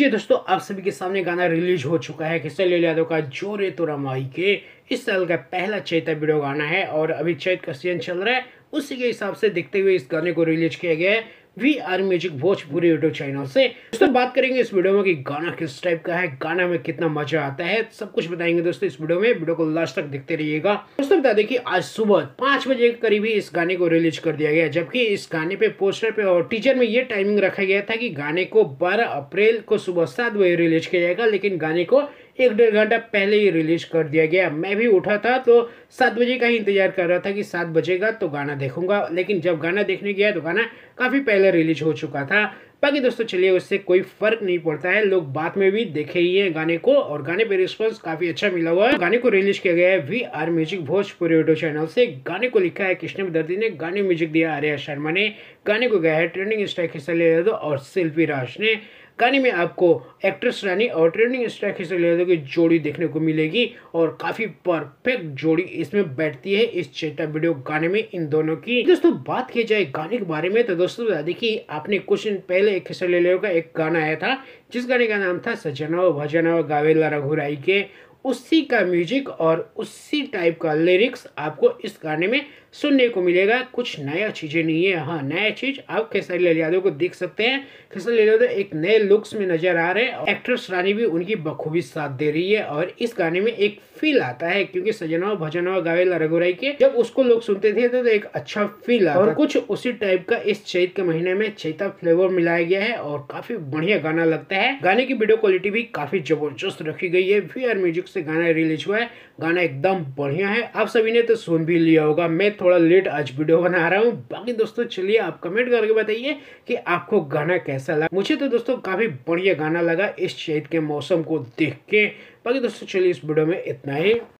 जी दोस्तों, आप सभी के सामने गाना रिलीज हो चुका है किशन यादव का जो रे तोरा माई के। इस साल का पहला चैता वीडियो गाना है और अभी चैत का सीजन चल रहा है, उसी के हिसाब से देखते हुए इस गाने को रिलीज किया गया है VR music Bhojpuri YouTube channel से। दोस्तों बात करेंगे इस वीडियो में कि गाना किस टाइप का है, गाना में कितना मजा आता है, सब कुछ बताएंगे दोस्तों इस वीडियो में। वीडियो को लास्ट तक देखते रहिएगा। दोस्तों बता दें कि आज सुबह 5 बजे के करीब ही इस गाने को रिलीज कर दिया गया, जबकि इस गाने पे पोस्टर पे और टीजर में ये टाइमिंग रखा गया था कि गाने को 12 अप्रैल को सुबह 7 बजे रिलीज किया जाएगा, लेकिन गाने को 1-1.5 घंटा पहले ही रिलीज कर दिया गया। मैं भी उठा था तो 7 बजे का ही इंतजार कर रहा था कि 7 बजेगा तो गाना देखूंगा, लेकिन जब गाना देखने गया तो गाना काफी पहले रिलीज हो चुका था। बाकी दोस्तों चलिए, उससे कोई फर्क नहीं पड़ता है, लोग बाद में भी देखे ही है गाने को और गाने पे रिस्पांस काफी अच्छा मिला हुआ है। गाने को रिलीज किया गया है VR music Bhojpuri YouTube channel से। गाने को लिखा है कृष्ण दर्दी ने, गाने म्यूजिक दिया आर्या शर्मा ने, गाने को गाया है ट्रेंडिंग स्टार किशन यादव और शिल्पी राज ने। गाने में आपको एक्ट्रेस रानी और ट्रेंडिंग स्टार किशन यादव की जोड़ी देखने को मिलेगी और काफी परफेक्ट जोड़ी इसमें बैठती है इस चैता वीडियो गाने में इन दोनों की। दोस्तों बात की जाए गाने के बारे में तो दोस्तों बता दें कि आपने कुछ दिन पहले किशन यादव का एक गाना आया था जिस गाने का नाम था सजना भजना गावेला रघुराई के। उसी का म्यूजिक और उसी टाइप का लिरिक्स आपको इस गाने में सुनने को मिलेगा। कुछ नया चीजें नहीं है। हाँ, नया चीज आप किशन यादव को देख सकते हैं। किशन यादव एक नए लुक्स में नजर आ रहे हैं। एक्ट्रेस रानी भी उनकी बखूबी साथ दे रही है और इस गाने में एक फील आता है, क्योंकि सजना भजना गावेला रघुराई के जब उसको लोग सुनते थे तो एक अच्छा फील आता और कुछ उसी टाइप का इस चैत के महीने में चैता फ्लेवर मिलाया गया है और काफी बढ़िया गाना लगता है। गाने की वीडियो क्वालिटी भी काफी जबरदस्त रखी गई है। VR म्यूजिक से गाना रिलीज हुआ है, गाना एकदम बढ़िया है। आप सभी ने तो सुन भी लिया होगा, मैं थोड़ा लेट आज वीडियो बना रहा हूँ। बाकी दोस्तों चलिए आप कमेंट करके बताइए कि आपको गाना कैसा लगा। मुझे तो दोस्तों काफी बढ़िया गाना लगा इस चैत के मौसम को देख के। बाकी दोस्तों चलिए इस वीडियो में इतना ही।